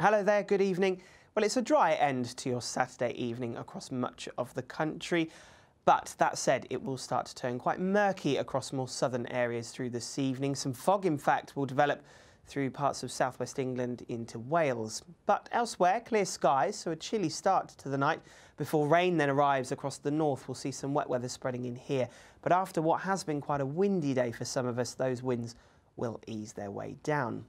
Hello there, good evening. Well, it's a dry end to your Saturday evening across much of the country, but that said, it will start to turn quite murky across more southern areas through this evening. Some fog, in fact, will develop through parts of southwest England into Wales. But elsewhere, clear skies, so a chilly start to the night before rain then arrives across the north. We'll see some wet weather spreading in here. But after what has been quite a windy day for some of us, those winds will ease their way down.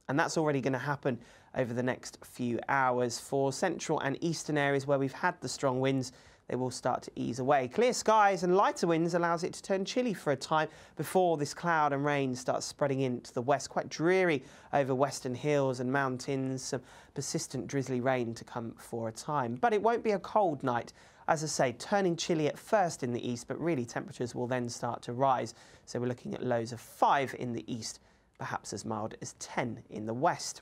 And that's already going to happen over the next few hours. For central and eastern areas where we've had the strong winds, they will start to ease away. Clear skies and lighter winds allows it to turn chilly for a time before this cloud and rain starts spreading into the west. Quite dreary over western hills and mountains. Some persistent drizzly rain to come for a time. But it won't be a cold night. As I say, turning chilly at first in the east, but really temperatures will then start to rise. So we're looking at lows of 5 in the east, perhaps as mild as 10 in the west.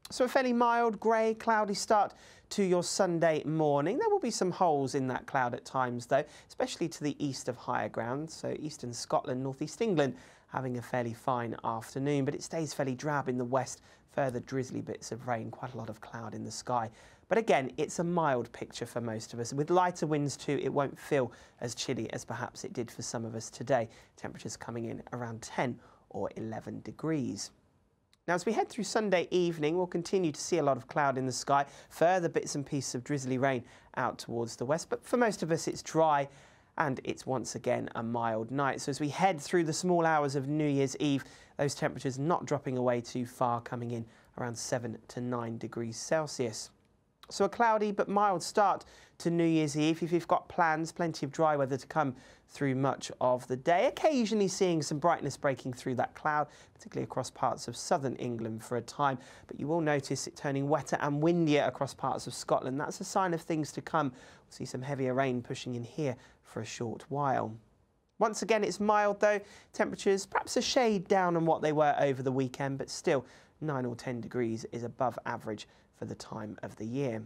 So a fairly mild, grey, cloudy start to your Sunday morning. There will be some holes in that cloud at times though, especially to the east of higher ground. So eastern Scotland, northeast England having a fairly fine afternoon, but it stays fairly drab in the west. Further drizzly bits of rain, quite a lot of cloud in the sky. But again, it's a mild picture for most of us. With lighter winds too, it won't feel as chilly as perhaps it did for some of us today. Temperatures coming in around 10 or 11 degrees. Now, as we head through Sunday evening, we'll continue to see a lot of cloud in the sky, further bits and pieces of drizzly rain out towards the west. But for most of us, it's dry and it's once again a mild night. So as we head through the small hours of New Year's Eve, those temperatures not dropping away too far, coming in around 7 to 9 degrees Celsius. So a cloudy but mild start to New Year's Eve. If you've got plans, plenty of dry weather to come through much of the day. Occasionally seeing some brightness breaking through that cloud, particularly across parts of southern England for a time. But you will notice it turning wetter and windier across parts of Scotland. That's a sign of things to come. We'll see some heavier rain pushing in here for a short while. Once again, it's mild though. Temperatures perhaps a shade down on what they were over the weekend, but still 9 or 10 degrees is above average for the time of the year.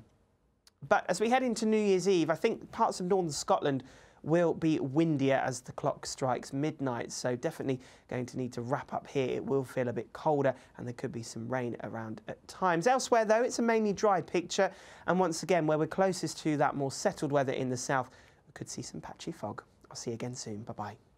But as we head into New Year's Eve, I think parts of northern Scotland will be windier as the clock strikes midnight, so definitely going to need to wrap up here. It will feel a bit colder and there could be some rain around at times. Elsewhere though, it's a mainly dry picture, and once again where we're closest to that more settled weather in the south, we could see some patchy fog. I'll see you again soon. Bye-bye.